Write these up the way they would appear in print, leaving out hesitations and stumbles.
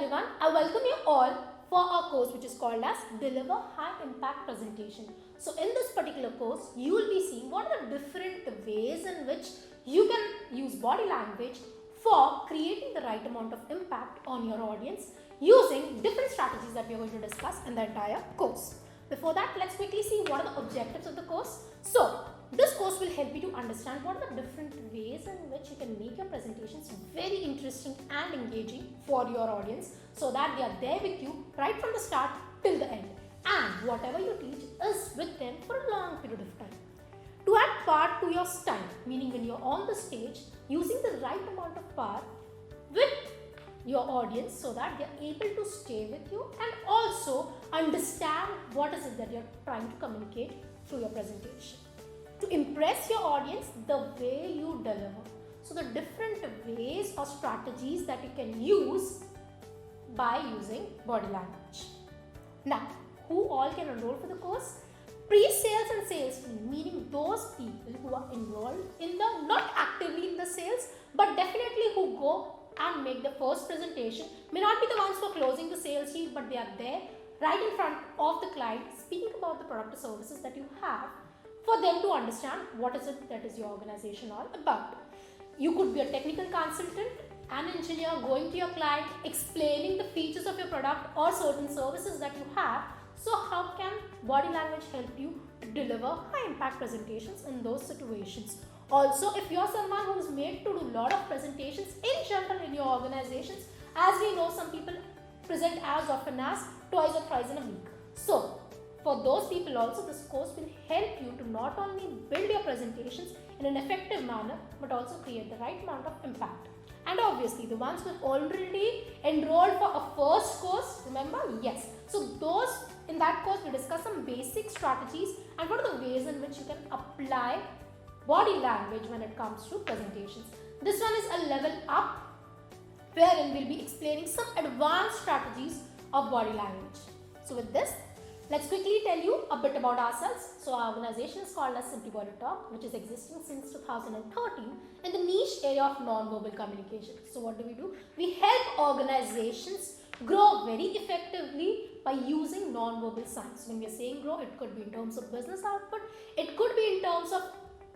everyone, I welcome you all for our course which is called as Deliver High Impact Presentation. So in this particular course, you will be seeing what are the different ways in which you can use body language for creating the right amount of impact on your audience using different strategies that we are going to discuss in the entire course. Before that, let's quickly see what are the objectives of the course. So, this course will help you to understand what are the different ways in which you can make your presentations very interesting and engaging for your audience so that they are there with you right from the start till the end. And whatever you teach is with them for a long period of time. To add power to your style, meaning when you're on the stage, using the right amount of power with your audience so that they're able to stay with you and also understand what is it that you're trying to communicate through your presentation. To impress your audience the way you deliver. So the different ways or strategies that you can use by using body language. Now, who all can enroll for the course? Pre-sales and sales team, meaning those people who are involved in the, not actively in the sales, but definitely who go and make the first presentation, may not be the ones who are closing the sales sheet, but they are there right in front of the client speaking about the product or services that you have for them to understand what is it that is your organization all about. You could be a technical consultant, an engineer going to your client, explaining the features of your product or certain services that you have. So how can body language help you to deliver high impact presentations in those situations? Also, if you're someone who is made to do a lot of presentations in general in your organizations, as we know, some people present as often as twice or thrice in a week. So, for those people also, this course will help you to not only build your presentations in an effective manner, but also create the right amount of impact. And obviously, the ones who have already enrolled for a first course, remember? Yes. So, those in that course, we discuss some basic strategies and what are the ways in which you can apply body language when it comes to presentations. This one is a level up, wherein we'll be explaining some advanced strategies of body language. So with this, let's quickly tell you a bit about ourselves. So our organization is called as Simply Body Talk, which is existing since 2013 in the niche area of non-verbal communication. So what do? We help organizations grow very effectively by using non-verbal signs. When we are saying grow, it could be in terms of business output, it could be in terms of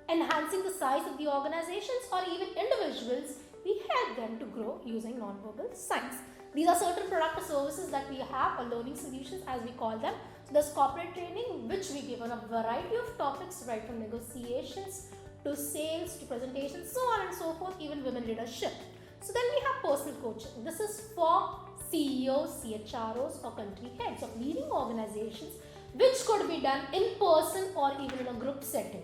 enhancing the size of the organizations or even individuals. We help them to grow using non-verbal signs. These are certain product or services that we have, or learning solutions as we call them. So there's corporate training, which we give on a variety of topics, right from negotiations to sales to presentations, so on and so forth, even women leadership. So then we have personal coaching. This is for CEOs, CHROs or country heads of leading organizations, which could be done in person or even in a group setting.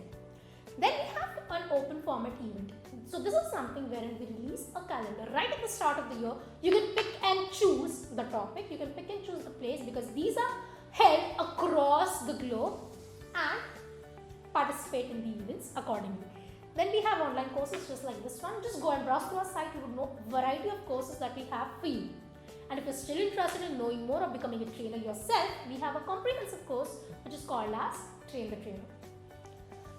Then we have an open format event. So this is something wherein we release a calendar right at the start of the year. You can pick and choose the topic, you can pick and choose the place, because these are held across the globe and participate in the events accordingly. Then we have online courses just like this one. Just go and browse through our site. You would know a variety of courses that we have for you. And if you're still interested in knowing more or becoming a trainer yourself, we have a comprehensive course which is called as Train the Trainer.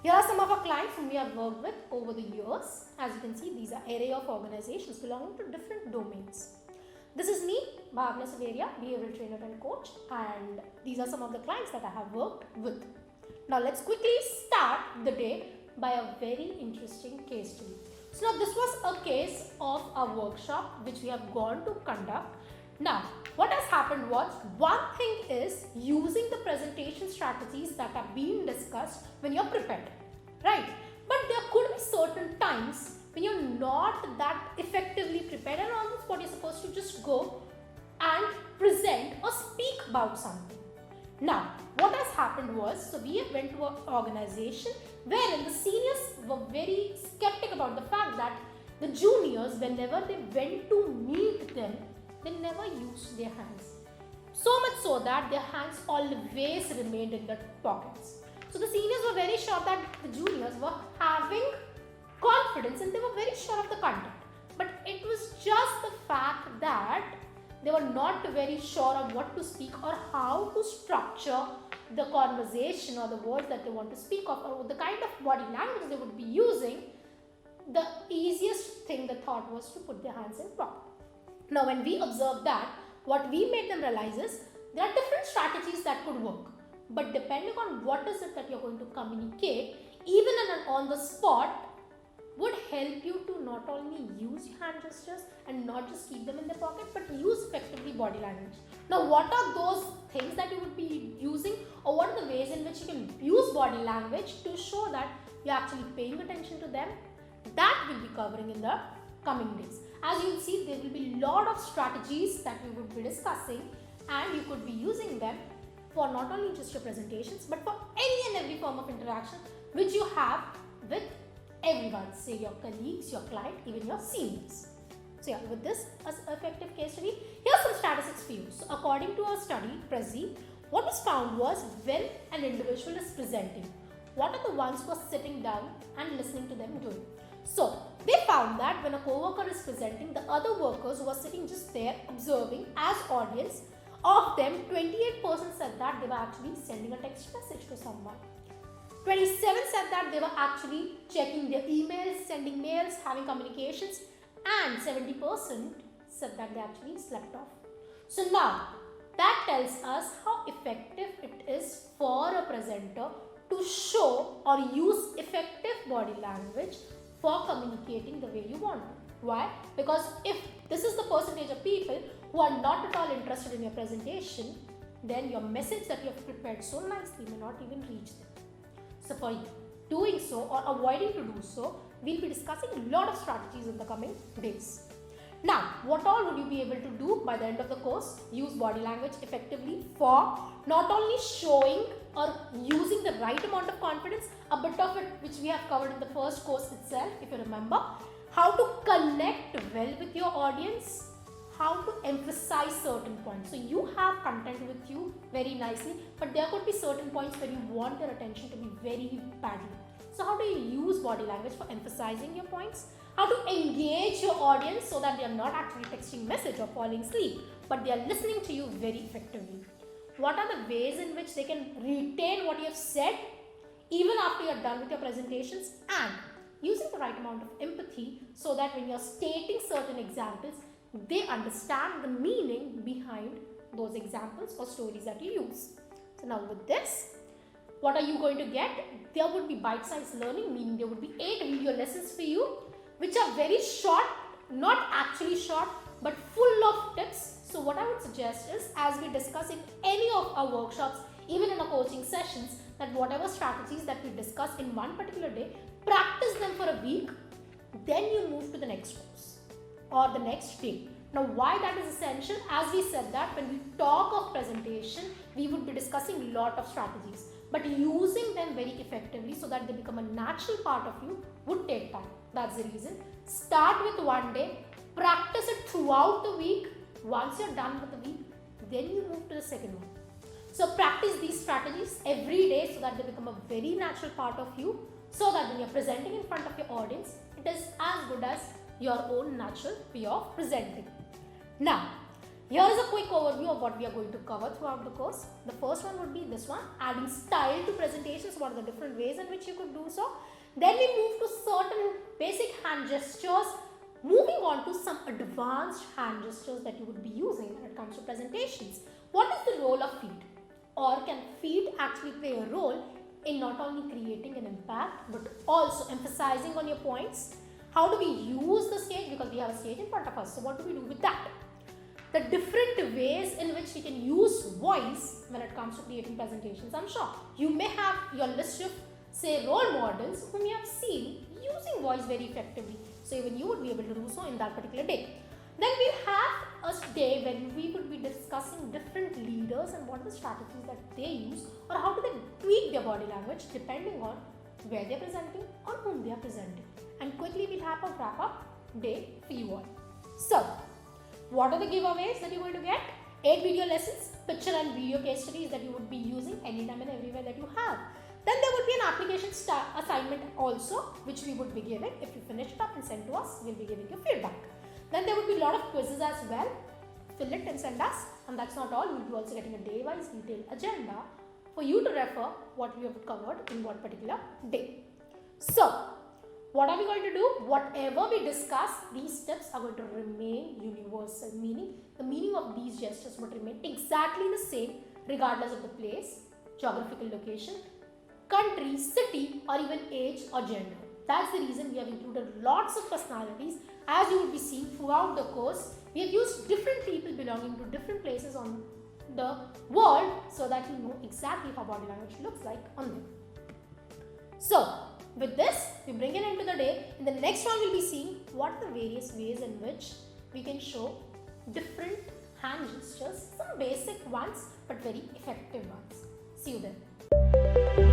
Here are some of our clients whom we have worked with over the years. As you can see, these are array of organizations belonging to different domains. This is me, Bhavna Saveria, behavioral trainer and coach, and these are some of the clients that I have worked with. Now let's quickly start the day by a very interesting case study. So now this was a case of a workshop which we have gone to conduct. Now, what has happened was, one thing is using the presentation strategies that are being discussed when you're prepared, right? But there could be certain times when you're not that effectively prepared and almost what you're supposed to just go and present or speak about something. Now, what has happened was, so we went to an organization wherein the seniors were very skeptic about the fact that the juniors, whenever they went to meet them, they never used their hands. So much so that their hands always remained in their pockets. So the seniors were very sure that the juniors were having confidence and they were very sure of the content. But it was just the fact that they were not very sure of what to speak or how to structure the conversation or the words that they want to speak of, or the kind of body language they would be using. The easiest thing they thought was to put their hands in pocket. Now when we observed that, what we made them realize is there are different strategies that could work. But depending on what is it that you're going to communicate, even in an on the spot, would help you to not only use hand gestures and not just keep them in the pocket, but use effectively body language. Now, what are those things that you would be using, or what are the ways in which you can use body language to show that you're actually paying attention to them? That we'll be covering in the coming days. As you'll see, there will be a lot of strategies that we would be discussing, and you could be using them for not only just your presentations, but for any and every form of interaction which you have with everyone, say your colleagues, your client, even your seniors. So yeah, with this as effective case study, here's some statistics for you. So according to our study, Prezi, what was found was when an individual is presenting, what are the ones who are sitting down and listening to them doing? So they found that when a co-worker is presenting, the other workers who are sitting just there observing as audience, of them 28% said that they were actually sending a text message to someone. 27 said that they were actually checking their emails, sending mails, having communications, and 70% said that they actually slept off. So now that tells us how effective it is for a presenter to show or use effective body language for communicating the way you want to. Why? Because if this is the percentage of people who are not at all interested in your presentation, then your message that you have prepared so nicely may not even reach them. So for doing so or avoiding to do so, we'll be discussing a lot of strategies in the coming days. Now, what all would you be able to do by the end of the course? Use body language effectively for not only showing or using the right amount of confidence, a bit of it which we have covered in the first course itself, if you remember, how to connect well with your audience, how to emphasize certain points. So you have content with you very nicely, but there could be certain points where you want their attention to be very badly. So how do you use body language for emphasizing your points? How to engage your audience so that they are not actually texting message or falling asleep, but they are listening to you very effectively. What are the ways in which they can retain what you have said even after you are done with your presentations, and using the right amount of empathy so that when you are stating certain examples, they understand the meaning behind those examples or stories that you use. So now with this, what are you going to get? There would be bite-sized learning, meaning there would be 8 video lessons for you, which are very short, not actually short, but full of tips. So what I would suggest is, as we discuss in any of our workshops, even in our coaching sessions, that whatever strategies that we discuss in one particular day, practice them for a week, then you move to the next course or the next day. Now, why that is essential? As we said that when we talk of presentation, we would be discussing a lot of strategies, but using them very effectively so that they become a natural part of you would take time. That's the reason. Start with one day, practice it throughout the week. Once you're done with the week, then you move to the second one. So practice these strategies every day so that they become a very natural part of you, so that when you're presenting in front of your audience, it is as good as your own natural way of presenting. Now, here is a quick overview of what we are going to cover throughout the course. The first one would be this one, adding style to presentations. What are the different ways in which you could do so? Then we move to certain basic hand gestures, moving on to some advanced hand gestures that you would be using when it comes to presentations. What is the role of feet? Or can feet actually play a role in not only creating an impact, but also emphasizing on your points? How do we use the stage? Because we have a stage in front of us. So what do we do with that? The different ways in which we can use voice when it comes to creating presentations. I'm sure you may have your list of, say, role models whom you have seen using voice very effectively. So even you would be able to do so in that particular day. Then we have a day when we would be discussing different leaders and what are the strategies that they use, or how do they tweak their body language depending on where they're presenting or whom they are presenting. And quickly we'll have a wrap-up day for you all. So, what are the giveaways that you're going to get? 8 video lessons, picture and video case studies that you would be using anytime and everywhere that you have. Then there would be an application assignment also, which we would be giving. If you finish it up and send to us, we'll be giving you feedback. Then there would be a lot of quizzes as well. Fill it and send us. And that's not all. We'll be also getting a day-wise detailed agenda for you to refer what we have covered in what particular day. So, what are we going to do? Whatever we discuss, these steps are going to remain universal, meaning the meaning of these gestures would remain exactly the same regardless of the place, geographical location, country, city, or even age or gender. That's the reason we have included lots of personalities. As you will be seeing throughout the course, we have used different people belonging to different places on the world so that you know exactly how body language looks like on them. So, with this, we bring an end to the day. In the next one, we'll be seeing what are the various ways in which we can show different hand gestures, some basic ones but very effective ones. See you then.